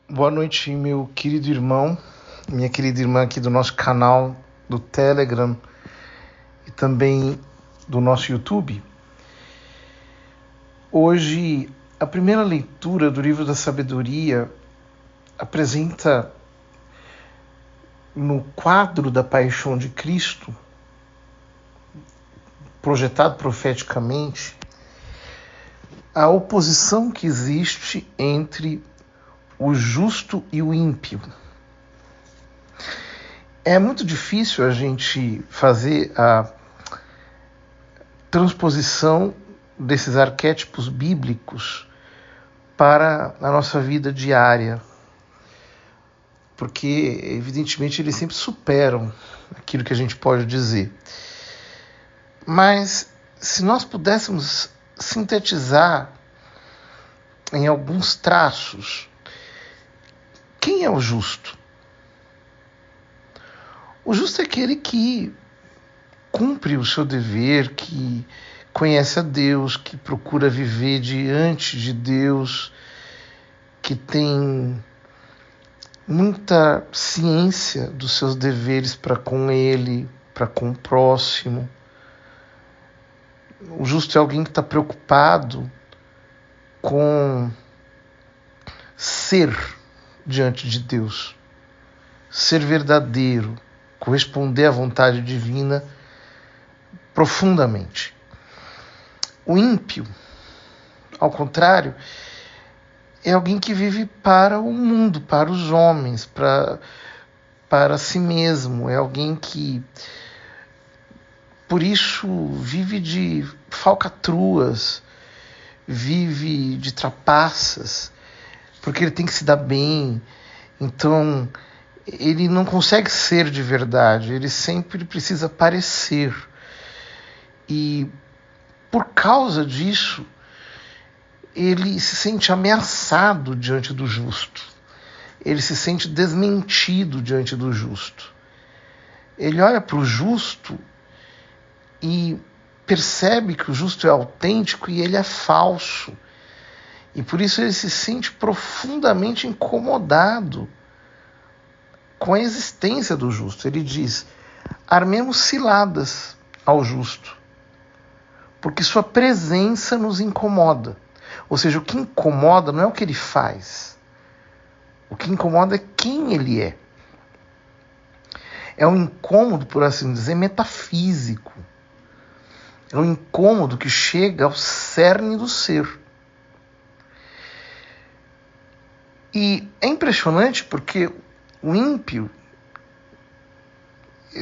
Boa noite, meu querido irmão, minha querida irmã aqui do nosso canal do Telegram e também do nosso YouTube. Hoje, a primeira leitura do livro da sabedoria apresenta no quadro da paixão de Cristo, projetado profeticamente, a oposição que existe entre o justo e o ímpio. É muito difícil a gente fazer a transposição desses arquétipos bíblicos para a nossa vida diária, porque, evidentemente, eles sempre superam aquilo que a gente pode dizer. Mas, se nós pudéssemos sintetizar em alguns traços, quem é o justo? O justo é aquele que cumpre o seu dever, que conhece a Deus, que procura viver diante de Deus, que tem muita ciência dos seus deveres para com Ele, para com o próximo. O justo é alguém que está preocupado com ser diante de Deus, ser verdadeiro, corresponder à vontade divina profundamente. O ímpio, ao contrário, é alguém que vive para o mundo, para os homens, para si mesmo. É alguém que, por isso, vive de falcatruas, vive de trapaças, porque ele tem que se dar bem. Então, ele não consegue ser de verdade, ele sempre precisa parecer. E, por causa disso, ele se sente ameaçado diante do justo. Ele se sente desmentido diante do justo. Ele olha para o justo e percebe que o justo é autêntico e ele é falso. E por isso ele se sente profundamente incomodado com a existência do justo. Ele diz: armemos ciladas ao justo, porque sua presença nos incomoda. Ou seja, o que incomoda não é o que ele faz. O que incomoda é quem ele é. É um incômodo, por assim dizer, metafísico. É um incômodo que chega ao cerne do ser. E é impressionante porque o ímpio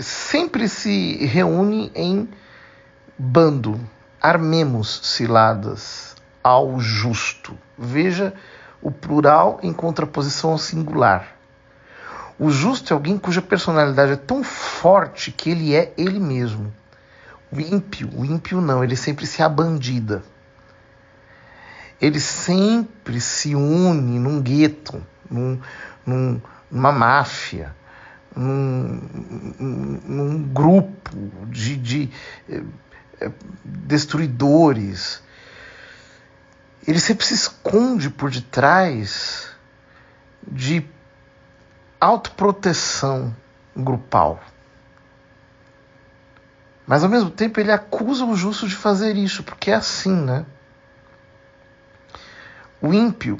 sempre se reúne em bando. Armemos ciladas ao justo. Veja o plural em contraposição ao singular. O justo é alguém cuja personalidade é tão forte que ele é ele mesmo. O ímpio não, ele sempre se abandida. Ele sempre se une num gueto, numa máfia, num grupo de destruidores. Ele sempre se esconde por detrás de autoproteção grupal. Mas, ao mesmo tempo, ele acusa o justo de fazer isso, porque é assim, né? O ímpio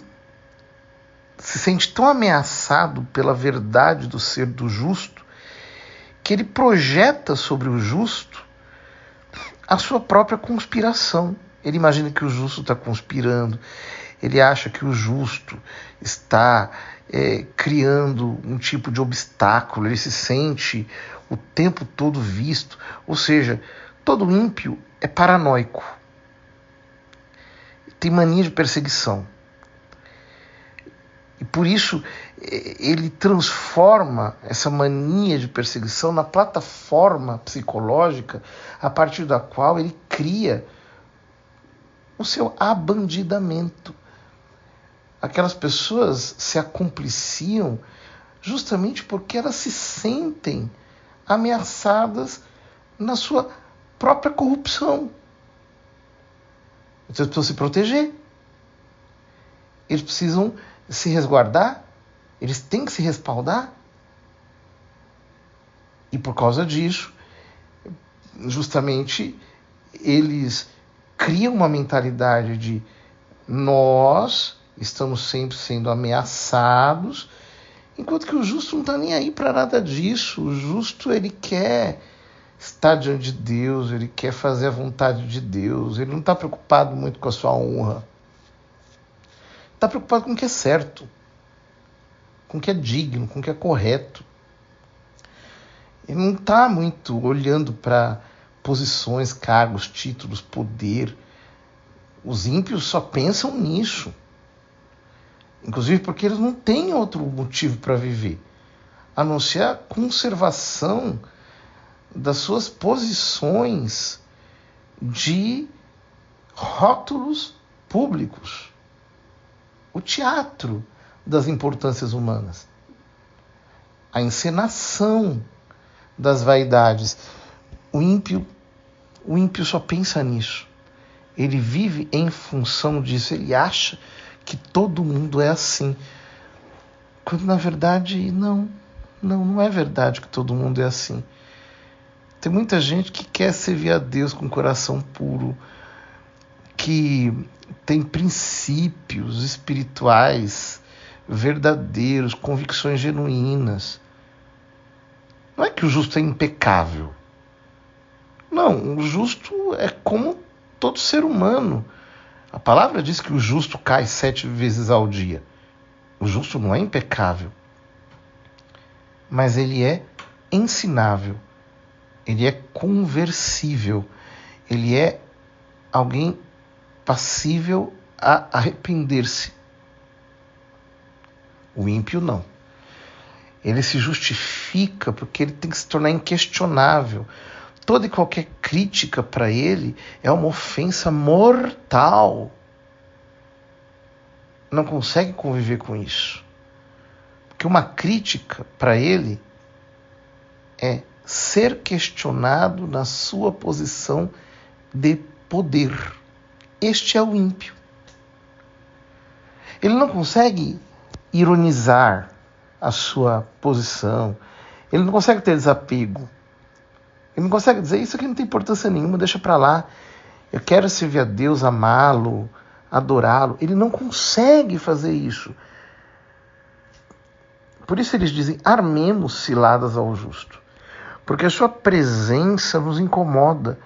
se sente tão ameaçado pela verdade do ser do justo que ele projeta sobre o justo a sua própria conspiração. Ele imagina que o justo está conspirando, ele acha que o justo está criando um tipo de obstáculo, ele se sente o tempo todo visto. Ou seja, todo ímpio é paranoico, tem mania de perseguição. E por isso ele transforma essa mania de perseguição na plataforma psicológica a partir da qual ele cria o seu abandidamento. Aquelas pessoas se acompliciam justamente porque elas se sentem ameaçadas na sua própria corrupção. Então eles precisam se proteger. Eles precisam se resguardar, Eles têm que se respaldar. E por causa disso, justamente, eles criam uma mentalidade de nós estamos sempre sendo ameaçados, enquanto que o justo não está nem aí para nada disso. O justo, ele quer estar diante de Deus, ele quer fazer a vontade de Deus, ele não está preocupado muito com a sua honra. Está preocupado com o que é certo, com o que é digno, com o que é correto. Ele não está muito olhando para posições, cargos, títulos, poder. Os ímpios só pensam nisso. Inclusive porque eles não têm outro motivo para viver, a não ser a conservação das suas posições de rótulos públicos. O teatro das importâncias humanas. A encenação das vaidades. O ímpio só pensa nisso. Ele vive em função disso. Ele acha que todo mundo é assim. Quando na verdade não é verdade que todo mundo é assim. Tem muita gente que quer servir a Deus com coração puro, que tem princípios espirituais verdadeiros, convicções genuínas. Não é que o justo é impecável. Não, o justo é como todo ser humano. A palavra diz que o justo cai 7 vezes ao dia. O justo não é impecável, mas ele é ensinável, ele é conversível, ele é alguém passível a arrepender-se. O ímpio não. Ele se justifica porque ele tem que se tornar inquestionável. Toda e qualquer crítica para ele é uma ofensa mortal. Não consegue conviver com isso. Porque uma crítica para ele é ser questionado na sua posição de poder. Este é o ímpio. Ele não consegue ironizar a sua posição. Ele não consegue ter desapego. Ele não consegue dizer, isso aqui não tem importância nenhuma, deixa para lá. Eu quero servir a Deus, amá-lo, adorá-lo. Ele não consegue fazer isso. Por isso eles dizem, armemos ciladas ao justo. Porque a sua presença nos incomoda.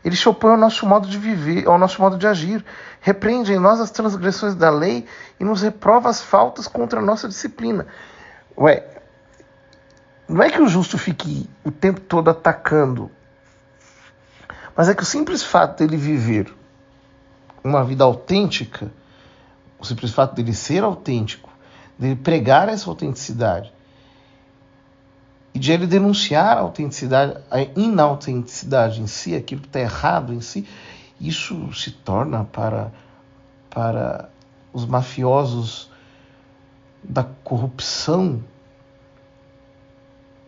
Ele se opõe ao nosso modo de viver, ao nosso modo de agir. Repreende em nós as transgressões da lei e nos reprova as faltas contra a nossa disciplina. Não é que o justo fique o tempo todo atacando, mas é que o simples fato dele viver uma vida autêntica, o simples fato dele ser autêntico, dele pregar essa autenticidade e de ele denunciar a autenticidade, a inautenticidade em si, aquilo que está errado em si, isso se torna para os mafiosos da corrupção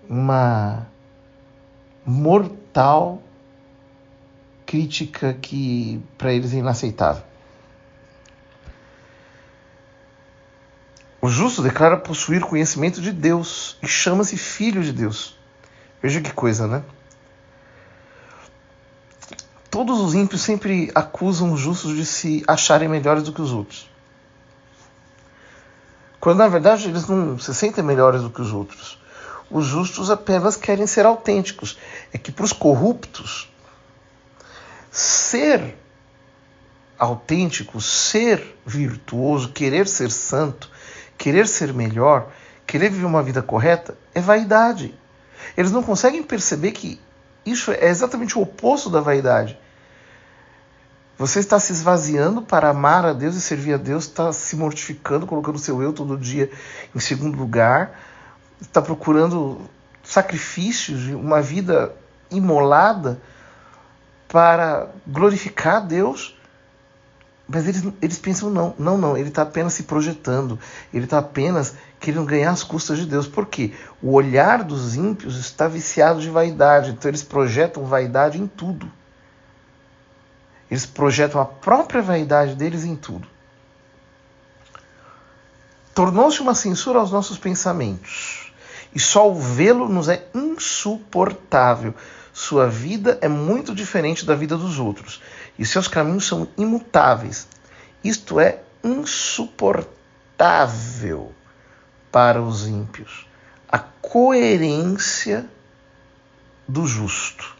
uma mortal crítica que para eles é inaceitável. O justo declara possuir conhecimento de Deus e chama-se filho de Deus. Veja que coisa, né? Todos os ímpios sempre acusam os justos de se acharem melhores do que os outros. Quando na verdade eles não se sentem melhores do que os outros. Os justos apenas querem ser autênticos. É que para os corruptos, ser autêntico, ser virtuoso, querer ser santo, querer ser melhor, querer viver uma vida correta, é vaidade. Eles não conseguem perceber que isso é exatamente o oposto da vaidade. Você está se esvaziando para amar a Deus e servir a Deus, está se mortificando, colocando o seu eu todo dia em segundo lugar, está procurando sacrifícios, uma vida imolada para glorificar a Deus. Mas eles pensam, não, ele está apenas se projetando, ele está apenas querendo ganhar as custas de Deus. Por quê? O olhar dos ímpios está viciado de vaidade, então eles projetam vaidade em tudo. Eles projetam a própria vaidade deles em tudo. Tornou-se uma censura aos nossos pensamentos, e só o vê-lo nos é insuportável. Sua vida é muito diferente da vida dos outros, e seus caminhos são imutáveis. Isto é insuportável para os ímpios. A coerência do justo.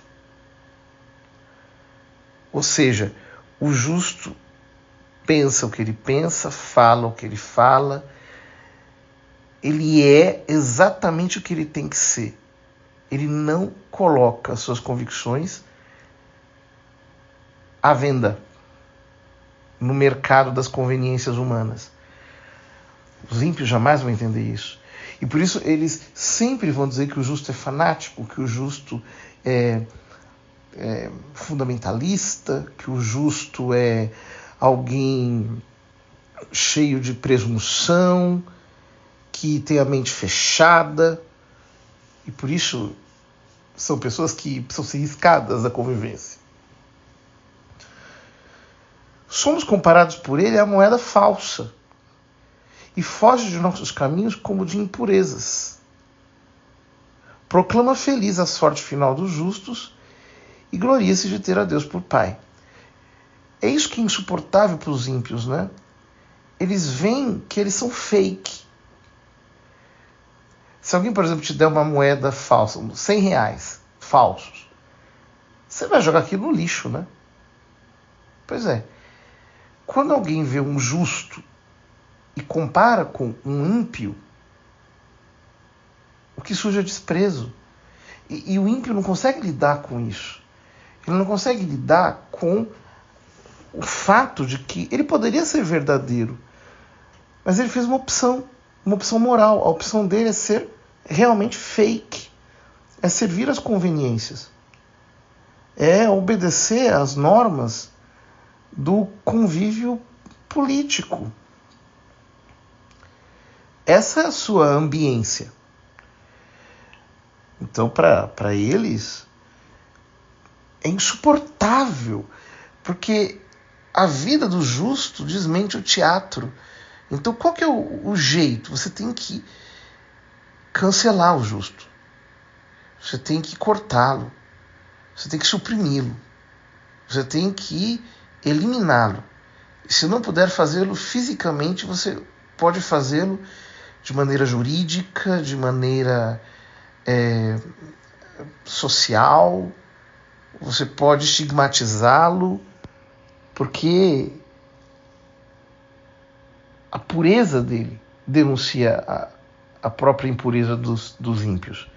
Ou seja, o justo pensa o que ele pensa, fala o que ele fala, ele é exatamente o que ele tem que ser. Ele não coloca suas convicções à venda no mercado das conveniências humanas. Os ímpios jamais vão entender isso. E por isso eles sempre vão dizer que o justo é fanático, que o justo é fundamentalista, que o justo é alguém cheio de presunção, que tem a mente fechada. E por isso são pessoas que precisam ser riscadas da convivência. Somos comparados por ele à moeda falsa e foge de nossos caminhos como de impurezas. Proclama feliz a sorte final dos justos e gloria-se de ter a Deus por Pai. É isso que é insuportável para os ímpios, né? Eles veem que eles são fake. Se alguém, por exemplo, te der uma moeda falsa, R$100 falsos, você vai jogar aquilo no lixo, né? Pois é. Quando alguém vê um justo e compara com um ímpio, o que surge é desprezo. E o ímpio não consegue lidar com isso. Ele não consegue lidar com o fato de que ele poderia ser verdadeiro, mas ele fez uma opção moral. A opção dele é ser realmente fake, é servir às conveniências, é obedecer às normas do convívio político. Essa é a sua ambiência. Então, para eles, é insuportável, porque a vida do justo desmente o teatro. Então, qual que é o jeito? Você tem que cancelar o justo. Você tem que cortá-lo. Você tem que suprimi-lo. Você tem que eliminá-lo. E se não puder fazê-lo fisicamente, você pode fazê-lo de maneira jurídica, de maneira social. Você pode estigmatizá-lo, porque a pureza dele denuncia a própria impureza dos ímpios.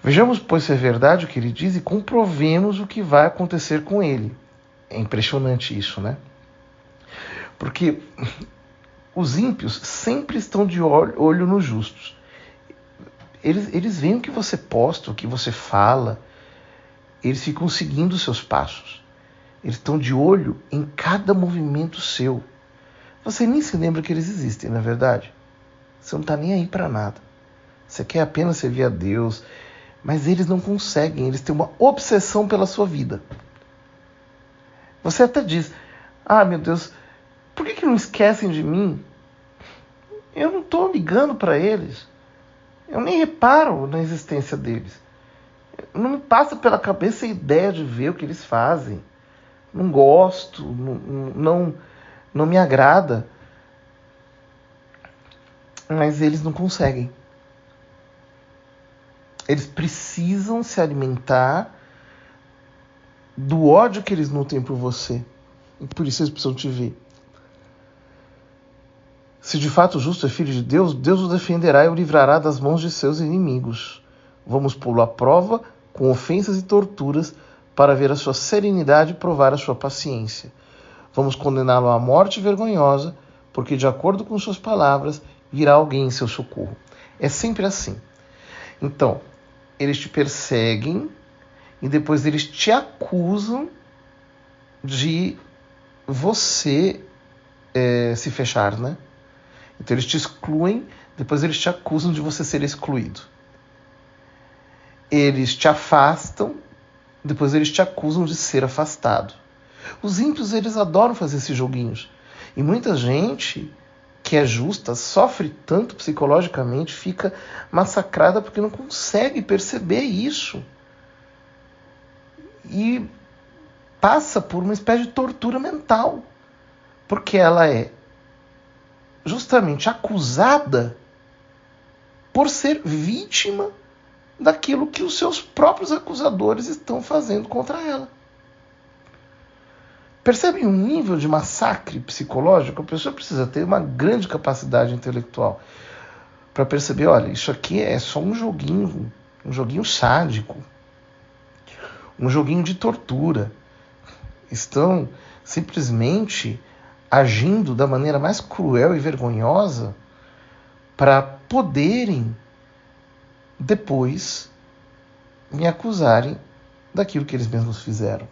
Vejamos, pois, se é verdade o que ele diz e comprovemos o que vai acontecer com ele. É impressionante isso, né? Porque os ímpios sempre estão de olho nos justos. Eles veem o que você posta, o que você fala. Eles ficam seguindo os seus passos. Eles estão de olho em cada movimento seu. Você nem se lembra que eles existem, não é verdade? Você não está nem aí para nada. Você quer apenas servir a Deus. Mas eles não conseguem. Eles têm uma obsessão pela sua vida. Você até diz: ah, meu Deus, por que não esquecem de mim? Eu não estou ligando para eles. Eu nem reparo na existência deles. Não me passa pela cabeça a ideia de ver o que eles fazem. Não gosto, não me agrada. Mas eles não conseguem. Eles precisam se alimentar do ódio que eles nutrem por você. E por isso eles precisam te ver. Se de fato o justo é filho de Deus, Deus o defenderá e o livrará das mãos de seus inimigos. Vamos pô-lo à prova com ofensas e torturas para ver a sua serenidade e provar a sua paciência. Vamos condená-lo à morte vergonhosa, porque de acordo com suas palavras, virá alguém em seu socorro. É sempre assim. Então, eles te perseguem e depois eles te acusam de você se fechar, né? Então eles te excluem, depois eles te acusam de você ser excluído. Eles te afastam, depois eles te acusam de ser afastado. Os ímpios, eles adoram fazer esses joguinhos. E muita gente que é justa, sofre tanto psicologicamente, fica massacrada porque não consegue perceber isso. E passa por uma espécie de tortura mental, porque ela é justamente acusada por ser vítima daquilo que os seus próprios acusadores estão fazendo contra ela. Percebem um nível de massacre psicológico? A pessoa precisa ter uma grande capacidade intelectual para perceber, olha, isso aqui é só um joguinho sádico, um joguinho de tortura. Estão simplesmente agindo da maneira mais cruel e vergonhosa para poderem depois me acusarem daquilo que eles mesmos fizeram.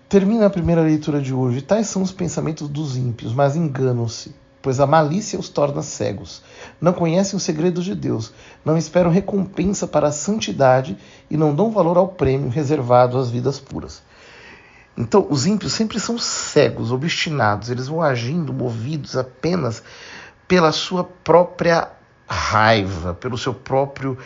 Termina a primeira leitura de hoje. Tais são os pensamentos dos ímpios, mas enganam-se, pois a malícia os torna cegos. Não conhecem os segredos de Deus, não esperam recompensa para a santidade e não dão valor ao prêmio reservado às vidas puras. Então, os ímpios sempre são cegos, obstinados. Eles vão agindo, movidos apenas pela sua própria raiva, pelo seu próprio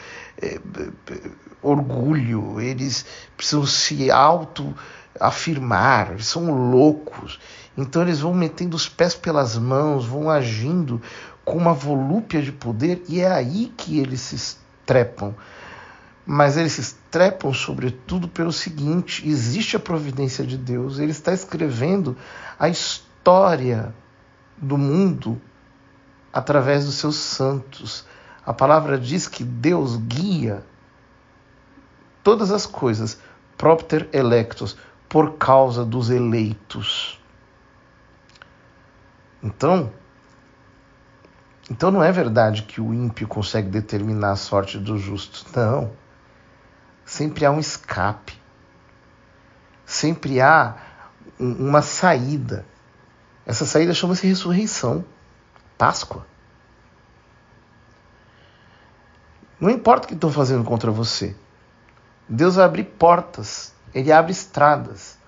orgulho. Eles precisam se autoafirmar, eles são loucos. Então eles vão metendo os pés pelas mãos, vão agindo com uma volúpia de poder, e é aí que eles se estrepam. Mas eles se estrepam sobretudo pelo seguinte: existe a providência de Deus, ele está escrevendo a história do mundo através dos seus santos. A palavra diz que Deus guia todas as coisas, propter electos, por causa dos eleitos. Então não é verdade que o ímpio consegue determinar a sorte do justo. Não. Sempre há um escape. Sempre há uma saída. Essa saída chama-se ressurreição. Páscoa. Não importa o que estão fazendo contra você. Deus vai abrir portas. Ele abre estradas.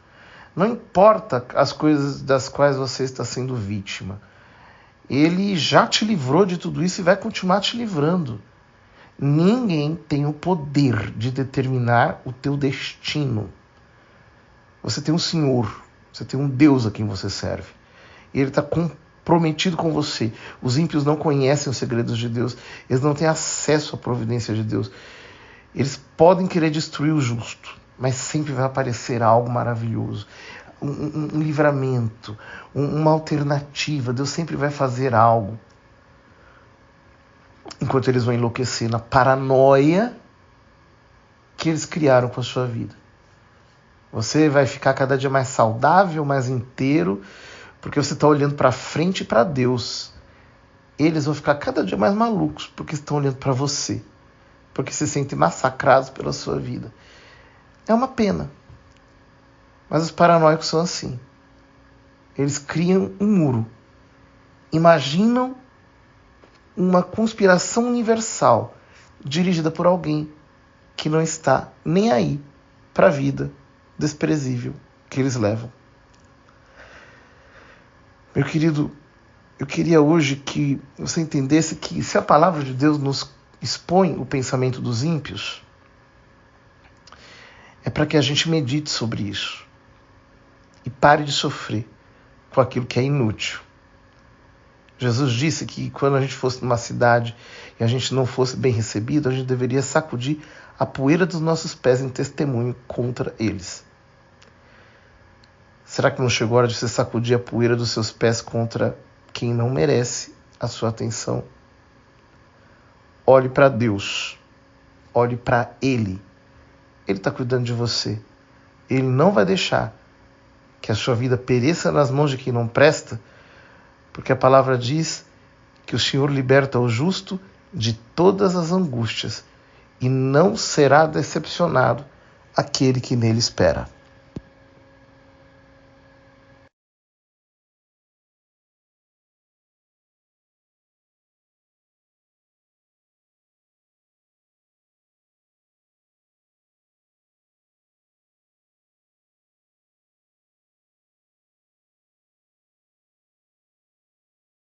Não importa as coisas das quais você está sendo vítima. Ele já te livrou de tudo isso e vai continuar te livrando. Ninguém tem o poder de determinar o teu destino. Você tem um Senhor, você tem um Deus a quem você serve. E Ele está comprometido com você. Os ímpios não conhecem os segredos de Deus. Eles não têm acesso à providência de Deus. Eles podem querer destruir o justo, mas sempre vai aparecer algo maravilhoso. Um livramento, uma alternativa. Deus sempre vai fazer algo. Enquanto eles vão enlouquecer na paranoia que eles criaram com a sua vida. Você vai ficar cada dia mais saudável, mais inteiro, porque você está olhando para frente e para Deus. Eles vão ficar cada dia mais malucos, porque estão olhando para você, porque se sentem massacrados pela sua vida. É uma pena. Mas os paranoicos são assim. Eles criam um muro. Imaginam uma conspiração universal dirigida por alguém que não está nem aí para a vida desprezível que eles levam. Meu querido, eu queria hoje que você entendesse que se a palavra de Deus nos expõe o pensamento dos ímpios, é para que a gente medite sobre isso e pare de sofrer com aquilo que é inútil. Jesus disse que quando a gente fosse numa cidade e a gente não fosse bem recebido, a gente deveria sacudir a poeira dos nossos pés em testemunho contra eles. Será que não chegou a hora de você sacudir a poeira dos seus pés contra quem não merece a sua atenção? Olhe para Deus. Olhe para Ele. Ele está cuidando de você. Ele não vai deixar que a sua vida pereça nas mãos de quem não presta, porque a palavra diz que o Senhor liberta o justo de todas as angústias e não será decepcionado aquele que nele espera.